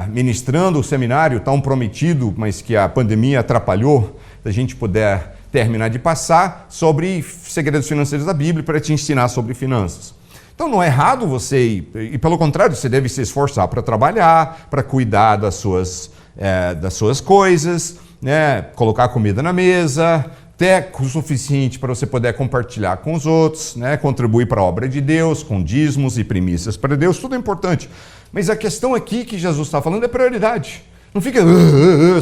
ministrando o seminário tão prometido, mas que a pandemia atrapalhou, da gente puder terminar de passar sobre segredos financeiros da Bíblia para te ensinar sobre finanças. Então não é errado você, e pelo contrário, você deve se esforçar para trabalhar, para cuidar das suas coisas, né? Colocar comida na mesa, até o suficiente para você poder compartilhar com os outros, né? Contribuir para a obra de Deus, com dízimos e primícias para Deus, tudo é importante. Mas a questão aqui que Jesus está falando é prioridade. Não fica,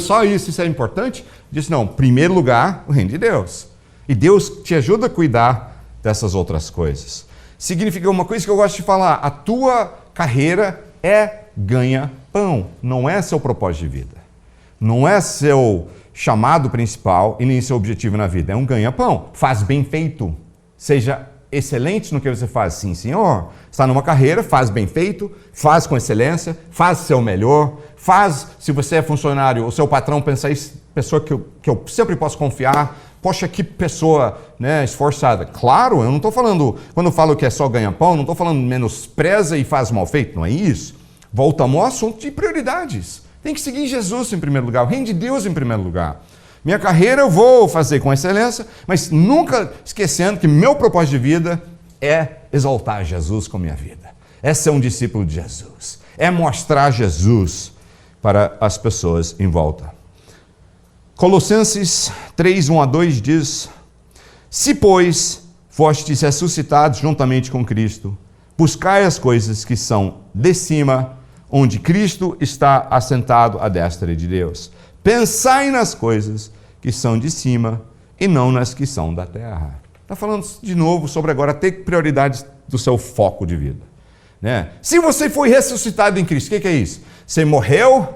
só isso é importante. Diz, não, em primeiro lugar, o reino de Deus. E Deus te ajuda a cuidar dessas outras coisas. Significa uma coisa que eu gosto de falar, a tua carreira é ganha-pão, não é seu propósito de vida. Não é seu chamado principal e nem seu objetivo na vida, é um ganha-pão. Faz bem feito, seja excelente no que você faz, sim senhor. Está numa carreira, faz bem feito, faz com excelência, faz seu melhor, faz, se você é funcionário, o seu patrão pensa isso, pessoa que eu sempre posso confiar, poxa, que pessoa, né, esforçada. Claro, eu não estou falando, quando eu falo que é só ganha-pão, não estou falando menospreza e faz mal feito, não é isso. Voltamos ao assunto de prioridades. Tem que seguir Jesus em primeiro lugar, o reino de Deus em primeiro lugar. Minha carreira eu vou fazer com excelência, mas nunca esquecendo que meu propósito de vida é exaltar Jesus com minha vida. É ser um discípulo de Jesus. É mostrar Jesus para as pessoas em volta. Colossenses 3, 1-2 diz: Se, pois, fostes ressuscitados juntamente com Cristo, buscai as coisas que são de cima, onde Cristo está assentado à destra de Deus. Pensai nas coisas que são de cima e não nas que são da terra. Está falando de novo sobre agora ter prioridades do seu foco de vida, né? Se você foi ressuscitado em Cristo, o que é isso? Você morreu,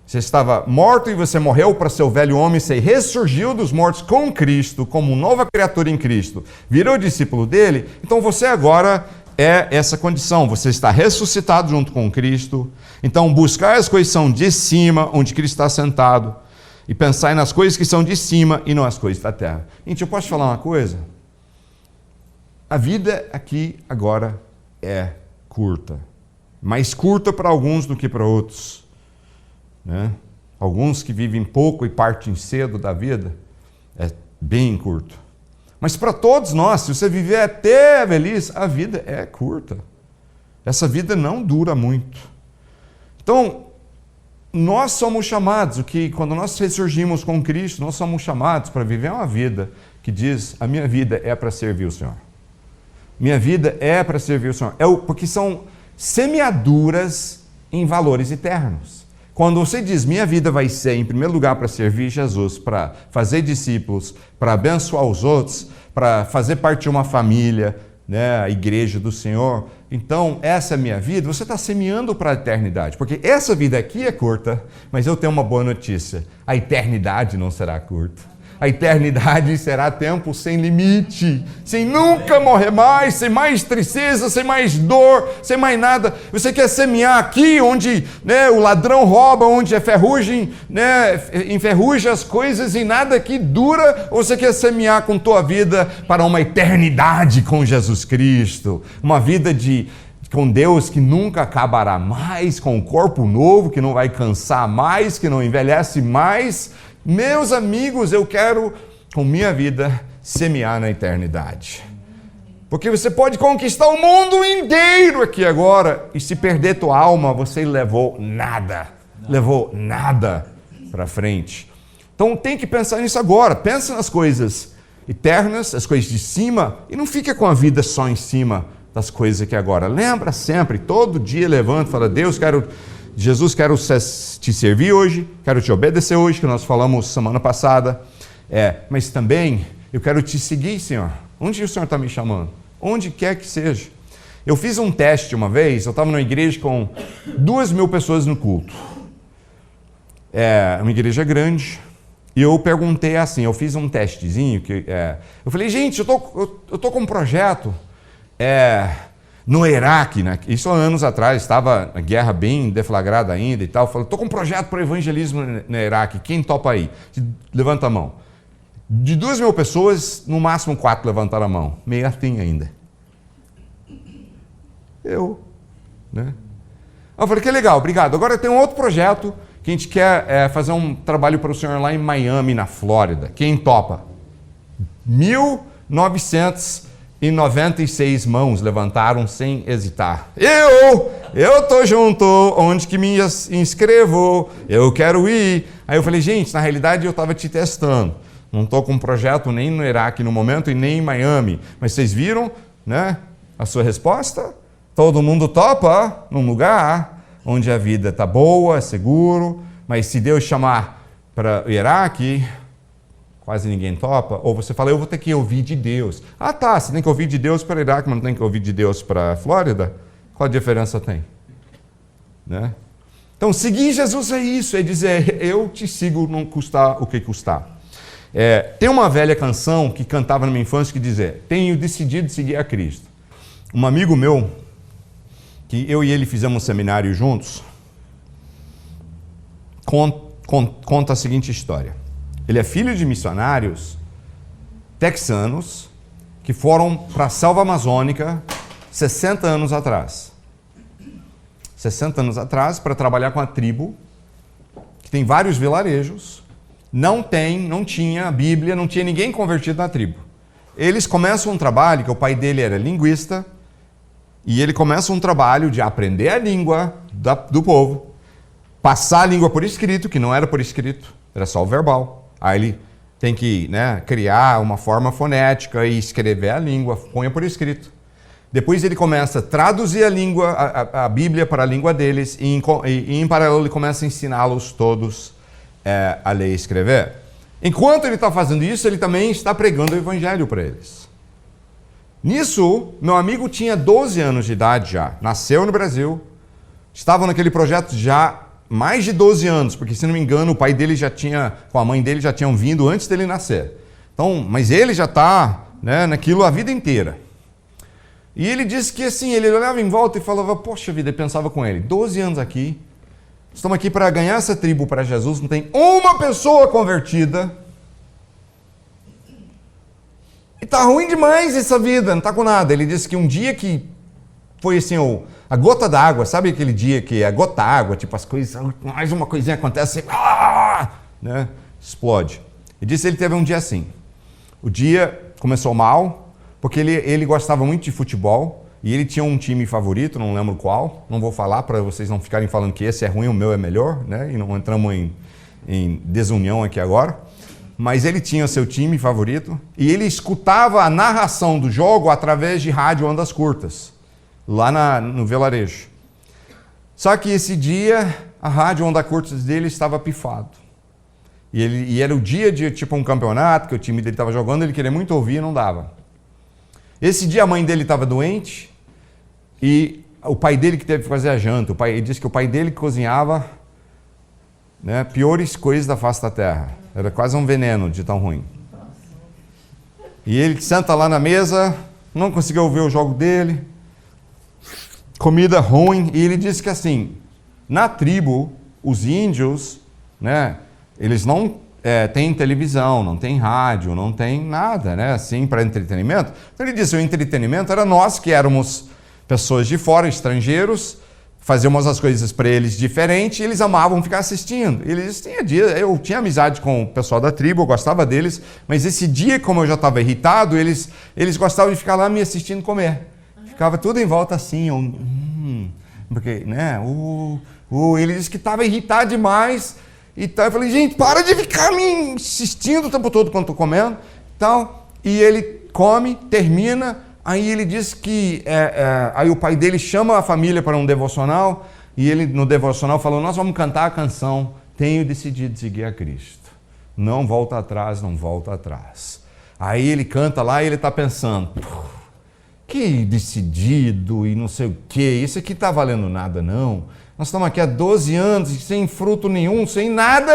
você estava morto e você morreu para seu velho homem, você ressurgiu dos mortos com Cristo, como nova criatura em Cristo, virou discípulo dele, então você agora é essa condição, você está ressuscitado junto com Cristo. Então buscar as coisas que são de cima, onde Cristo está sentado, e pensar nas coisas que são de cima e não as coisas da terra. Gente, eu posso te falar uma coisa? A vida aqui agora é curta, mais curta para alguns do que para outros, né? Alguns que vivem pouco e partem cedo da vida, é bem curto. Mas para todos nós, se você viver até a velhice, a vida é curta. Essa vida não dura muito. Então, nós somos chamados, quando nós ressurgimos com Cristo, nós somos chamados para viver uma vida que diz, a minha vida é para servir o Senhor. Minha vida é para servir o Senhor. Porque são semeaduras em valores eternos. Quando você diz, minha vida vai ser, em primeiro lugar, para servir Jesus, para fazer discípulos, para abençoar os outros, para fazer parte de uma família, né, a igreja do Senhor, então essa é a minha vida, você está semeando para a eternidade, porque essa vida aqui é curta, mas eu tenho uma boa notícia, a eternidade não será curta. A eternidade será tempo sem limite, sem nunca morrer mais, sem mais tristeza, sem mais dor, sem mais nada. Você quer semear aqui onde, né, o ladrão rouba, onde é ferrugem, né, enferruja as coisas e nada aqui dura, ou você quer semear com tua vida para uma eternidade com Jesus Cristo, uma vida com Deus que nunca acabará mais, com um corpo novo que não vai cansar mais, que não envelhece mais. Meus amigos, eu quero, com minha vida, semear na eternidade. Porque você pode conquistar o mundo inteiro aqui agora, e se perder tua alma, você levou nada para frente. Então tem que pensar nisso agora. Pensa nas coisas eternas, as coisas de cima, e não fica com a vida só em cima das coisas aqui agora. Lembra sempre, todo dia levanta e fala, Jesus, quero te servir hoje, quero te obedecer hoje, que nós falamos semana passada, mas também eu quero te seguir, Senhor. Onde o Senhor está me chamando? Onde quer que seja. Eu fiz um teste uma vez, eu estava numa igreja com 2.000 pessoas no culto. É uma igreja grande, E eu perguntei assim, eu fiz um testezinho, eu falei, gente, eu tô com um projeto no Iraque, né? Isso há anos atrás, estava a guerra bem deflagrada ainda e tal. Eu falei, estou com um projeto para evangelismo no Iraque, quem topa aí? Levanta a mão. De 2.000 pessoas, no máximo 4 levantaram a mão. Meia tem ainda. Né? Eu falei, que legal, obrigado. Agora tem um outro projeto que a gente quer fazer um trabalho para o senhor lá em Miami, na Flórida. Quem topa? 1.996 mãos levantaram sem hesitar. Eu tô junto, onde que me inscrevo? Eu quero ir. Aí eu falei, gente, na realidade eu estava te testando. Não estou com um projeto nem no Iraque no momento e nem em Miami. Mas vocês viram, né, a sua resposta? Todo mundo topa num lugar onde a vida está boa, é seguro. Mas se Deus chamar para o Iraque, quase ninguém topa. Ou você fala, eu vou ter que ouvir de Deus. Ah tá, você tem que ouvir de Deus para o Iraque, mas não tem que ouvir de Deus para a Flórida? Qual a diferença tem? Né? Então, seguir Jesus é isso, é dizer, eu te sigo, não custar o que custar. Tem uma velha canção que cantava na minha infância que dizia, tenho decidido seguir a Cristo. Um amigo meu, que eu e ele fizemos um seminário juntos, conta a seguinte história. Ele é filho de missionários texanos que foram para a selva amazônica 60 anos atrás. 60 anos atrás, para trabalhar com a tribo, que tem vários vilarejos, não tinha Bíblia, não tinha ninguém convertido na tribo. Eles começam um trabalho, que o pai dele era linguista, e ele começa um trabalho de aprender a língua do povo, passar a língua por escrito, que não era por escrito, era só o verbal. Aí ele tem que, né, criar uma forma fonética e escrever a língua, ponha por escrito. Depois ele começa a traduzir a língua, a Bíblia para a língua deles, e em paralelo ele começa a ensiná-los todos a ler e escrever. Enquanto ele está fazendo isso, ele também está pregando o evangelho para eles. Nisso, meu amigo tinha 12 anos de idade já, nasceu no Brasil, estava naquele projeto já mais de 12 anos, porque se não me engano o pai dele já tinha, com a mãe dele já tinham vindo antes dele nascer. Então, mas ele já está, né, naquilo a vida inteira. E ele disse que assim, ele olhava em volta e falava, poxa vida, e pensava com ele, 12 anos aqui, estamos aqui para ganhar essa tribo para Jesus, não tem uma pessoa convertida. E tá ruim demais essa vida, não tá com nada. Ele disse que um dia que foi assim, a gota d'água, sabe aquele dia que a gota d'água, tipo as coisas, mais uma coisinha acontece, né, explode. E disse que ele teve um dia assim. O dia começou mal, porque ele gostava muito de futebol, e ele tinha um time favorito, não lembro qual, não vou falar para vocês não ficarem falando que esse é ruim, o meu é melhor, né? E não entramos em desunião aqui agora. Mas ele tinha seu time favorito, e ele escutava a narração do jogo através de rádio ondas curtas, lá no vilarejo. Só que esse dia, a rádio ondas curtas dele estava pifado. E era o dia de tipo um campeonato, que o time dele estava jogando, ele queria muito ouvir e não dava. Esse dia a mãe dele estava doente e o pai dele que teve que fazer a janta. Ele disse que o pai dele cozinhava, né, piores coisas da face da terra. Era quase um veneno de tão ruim. E ele senta lá na mesa, não conseguiu ver o jogo dele, comida ruim. E ele disse que assim, na tribo, os índios, né, eles não tem televisão, não tem rádio, não tem nada, né, assim, para entretenimento. Então ele disse, o entretenimento era nós que éramos pessoas de fora, estrangeiros, fazíamos as coisas para eles diferente, e eles amavam ficar assistindo. Eu tinha amizade com o pessoal da tribo, eu gostava deles, mas esse dia, como eu já estava irritado, eles gostavam de ficar lá me assistindo comer. Ficava tudo em volta assim, porque, né, ele disse que estava irritado demais. Então eu falei, gente, para de ficar me insistindo o tempo todo quando estou comendo. Então, e ele come, termina, aí ele diz que aí o pai dele chama a família para um devocional, e ele no devocional falou, nós vamos cantar a canção, tenho decidido seguir a Cristo. Não volta atrás, não volta atrás. Aí ele canta lá e ele está pensando, que decidido e não sei o quê, isso aqui está valendo nada não. Nós estamos aqui há 12 anos, sem fruto nenhum, sem nada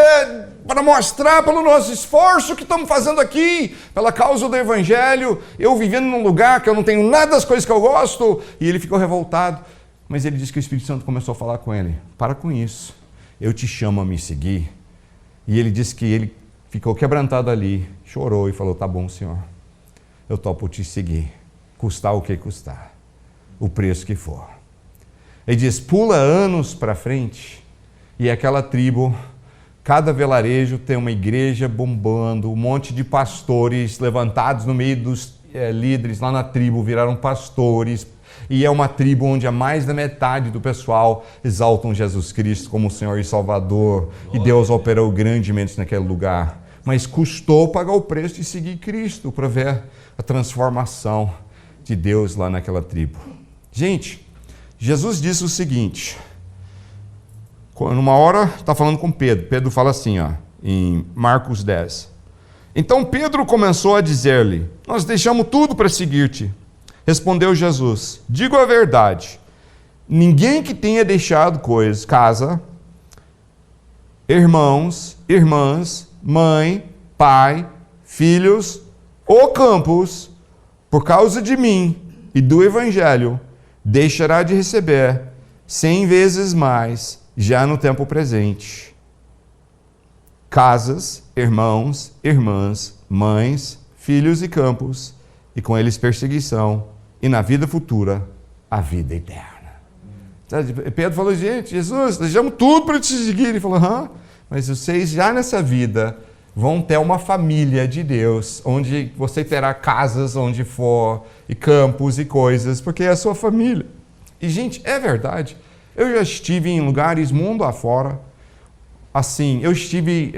para mostrar pelo nosso esforço que estamos fazendo aqui, pela causa do Evangelho, eu vivendo num lugar que eu não tenho nada das coisas que eu gosto. E ele ficou revoltado, mas ele disse que o Espírito Santo começou a falar com ele: para com isso, eu te chamo a me seguir. E ele disse que ele ficou quebrantado ali, chorou e falou: tá bom, Senhor, eu topo te seguir, custar o que custar, o preço que for. Ele diz: pula anos para frente, e aquela tribo, cada vilarejo tem uma igreja bombando, um monte de pastores levantados no meio dos líderes lá na tribo, viraram pastores, e é uma tribo onde a mais da metade do pessoal exaltam Jesus Cristo como Senhor e Salvador, e Deus operou grandemente naquele lugar. Mas custou pagar o preço de seguir Cristo, para ver a transformação de Deus lá naquela tribo. Gente, Jesus disse o seguinte, numa hora está falando com Pedro, Pedro fala assim, em Marcos 10. Então Pedro começou a dizer-lhe: nós deixamos tudo para seguir-te. Respondeu Jesus: digo a verdade, ninguém que tenha deixado coisas, casa, irmãos, irmãs, mãe, pai, filhos ou campos, por causa de mim e do Evangelho, deixará de receber 100 vezes mais, já no tempo presente, casas, irmãos, irmãs, mães, filhos e campos, e com eles perseguição, e na vida futura, a vida eterna. Pedro falou: gente, Jesus, deixamos tudo para te seguir. Ele falou: mas vocês já nessa vida vão ter uma família de Deus, onde você terá casas onde for, e campos e coisas, porque é a sua família. E, gente, é verdade. Eu já estive em lugares mundo afora, assim, eu estive,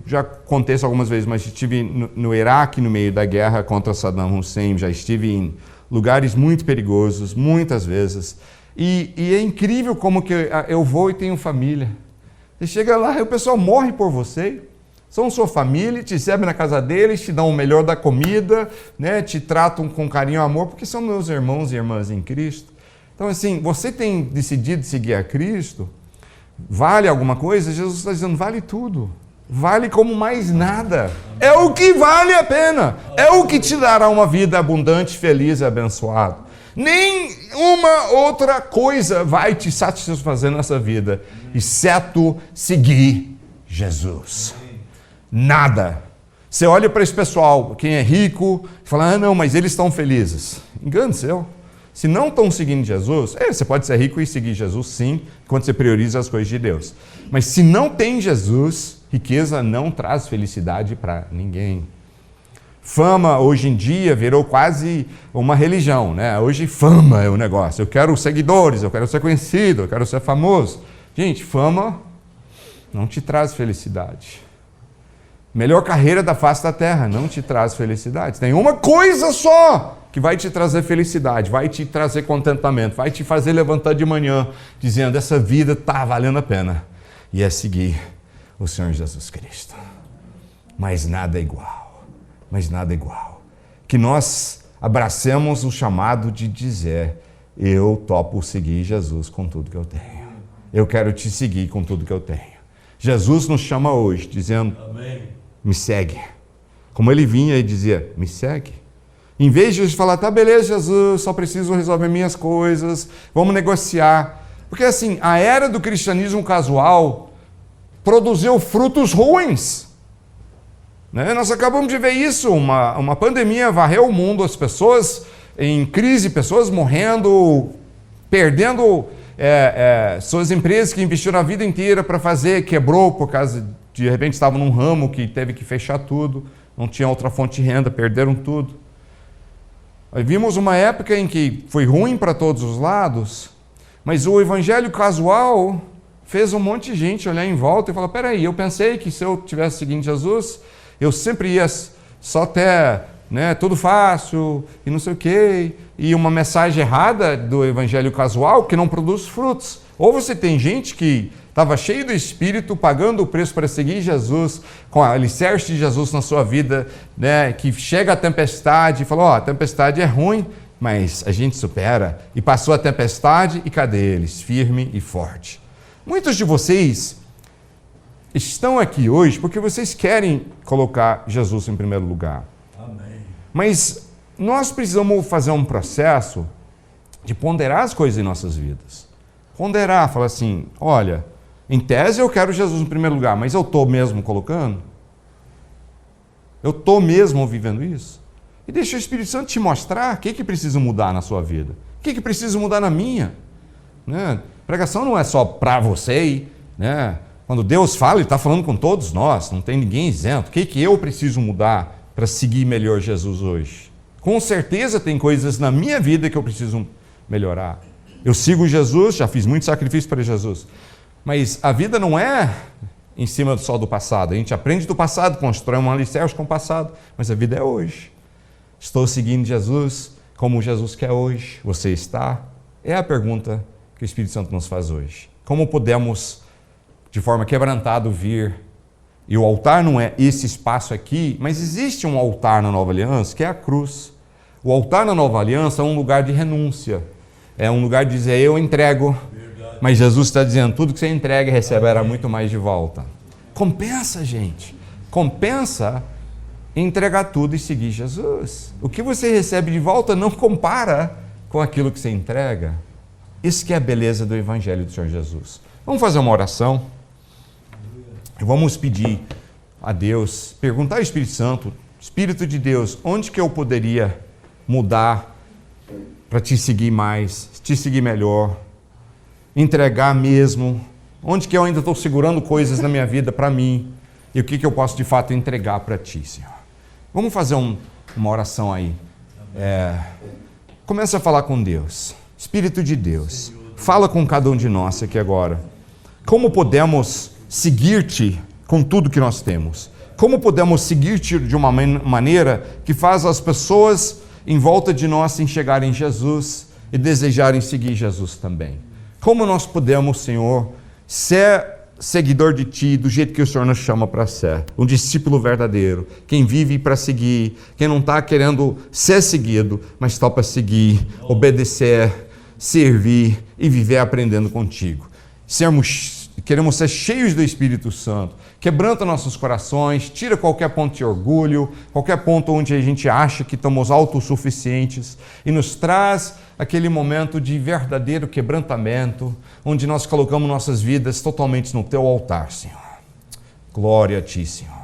já contei isso algumas vezes, mas estive no Iraque, no meio da guerra contra Saddam Hussein, já estive em lugares muito perigosos, muitas vezes, e é incrível como que eu vou e tenho família. Você chega lá e o pessoal morre por você, são sua família, te recebem na casa deles, te dão o melhor da comida, né, te tratam com carinho e amor, porque são meus irmãos e irmãs em Cristo. Então, assim, você tem decidido seguir a Cristo, vale alguma coisa? Jesus está dizendo: vale tudo. Vale como mais nada. É o que vale a pena. É o que te dará uma vida abundante, feliz e abençoada. Nenhuma outra coisa vai te satisfazer nessa vida, exceto seguir Jesus. Nada. Você olha para esse pessoal, quem é rico, e fala: não, mas eles estão felizes. Engano seu. Se não estão seguindo Jesus, você pode ser rico e seguir Jesus, sim, quando você prioriza as coisas de Deus. Mas se não tem Jesus, riqueza não traz felicidade para ninguém. Fama, hoje em dia, virou quase uma religião, né? Hoje, fama é o negócio. Eu quero seguidores, eu quero ser conhecido, eu quero ser famoso. Gente, fama não te traz felicidade. Melhor carreira da face da terra não te traz felicidade. Tem uma coisa só que vai te trazer felicidade, vai te trazer contentamento, vai te fazer levantar de manhã dizendo: essa vida está valendo a pena. E é seguir o Senhor Jesus Cristo. Mas nada é igual. Mas nada é igual. Que nós abracemos o chamado de dizer: eu topo seguir Jesus com tudo que eu tenho. Eu quero te seguir com tudo que eu tenho. Jesus nos chama hoje dizendo: amém, me segue. Como ele vinha e dizia: me segue. Em vez de falar: tá, beleza, Jesus, só preciso resolver minhas coisas, vamos negociar. Porque assim, a era do cristianismo casual produziu frutos ruins. Né? Nós acabamos de ver isso, uma pandemia varreu o mundo, as pessoas em crise, pessoas morrendo, perdendo suas empresas que investiram a vida inteira para fazer, quebrou por causa de repente estavam num ramo que teve que fechar tudo, não tinha outra fonte de renda, perderam tudo. Aí vimos uma época em que foi ruim para todos os lados, mas o evangelho casual fez um monte de gente olhar em volta e falar: peraí, eu pensei que se eu estivesse seguindo Jesus, eu sempre ia só ter, né, tudo fácil e não sei o quê, e uma mensagem errada do evangelho casual que não produz frutos. Ou você tem gente que estava cheio do Espírito, pagando o preço para seguir Jesus, com a alicerce de Jesus na sua vida, né, que chega a tempestade e fala: a tempestade é ruim, mas a gente supera. E passou a tempestade e cadê eles? Firme e forte. Muitos de vocês estão aqui hoje porque vocês querem colocar Jesus em primeiro lugar. Amém. Mas nós precisamos fazer um processo de ponderar as coisas em nossas vidas. Ponderar, falar assim, olha, em tese eu quero Jesus em primeiro lugar, mas eu estou mesmo colocando? Eu estou mesmo vivendo isso? E deixa o Espírito Santo te mostrar o que precisa mudar na sua vida. O que precisa mudar na minha. Né? Pregação não é só para você, né? Quando Deus fala, Ele está falando com todos nós, não tem ninguém isento. O que eu preciso mudar para seguir melhor Jesus hoje? Com certeza tem coisas na minha vida que eu preciso melhorar. Eu sigo Jesus, já fiz muito sacrifício para Jesus, mas a vida não é em cima só do passado. A gente aprende do passado, constrói um alicerce com o passado, mas a vida é hoje. Estou seguindo Jesus como Jesus quer hoje? Você está? É a pergunta que o Espírito Santo nos faz hoje. Como podemos, de forma quebrantada, vir? E o altar não é esse espaço aqui, mas existe um altar na Nova Aliança, que é a cruz. O altar na Nova Aliança é um lugar de renúncia. É um lugar de dizer, eu entrego. Verdade. Mas Jesus está dizendo, tudo que você entrega receberá muito mais de volta. Compensa, gente. Compensa entregar tudo e seguir Jesus. O que você recebe de volta não compara com aquilo que você entrega. Isso que é a beleza do Evangelho do Senhor Jesus. Vamos fazer uma oração. Vamos pedir a Deus, perguntar ao Espírito Santo, Espírito de Deus, onde que eu poderia mudar para te seguir mais, te seguir melhor, entregar mesmo, onde que eu ainda estou segurando coisas na minha vida para mim, e o que eu posso de fato entregar para ti, Senhor. Vamos fazer uma oração aí. Começa a falar com Deus. Espírito de Deus, fala com cada um de nós aqui agora. Como podemos seguir-te com tudo que nós temos? Como podemos seguir-te de uma maneira que faz as pessoas em volta de nós se enxergarem em Jesus e desejarem seguir Jesus também? Como nós podemos, Senhor, ser seguidor de Ti do jeito que o Senhor nos chama para ser? Um discípulo verdadeiro, quem vive para seguir, quem não está querendo ser seguido, mas está para seguir, obedecer, servir e viver aprendendo contigo. Queremos ser cheios do Espírito Santo. Quebranta nossos corações, tira qualquer ponto de orgulho, qualquer ponto onde a gente acha que estamos autossuficientes e nos traz aquele momento de verdadeiro quebrantamento, onde nós colocamos nossas vidas totalmente no Teu altar, Senhor. Glória a Ti, Senhor.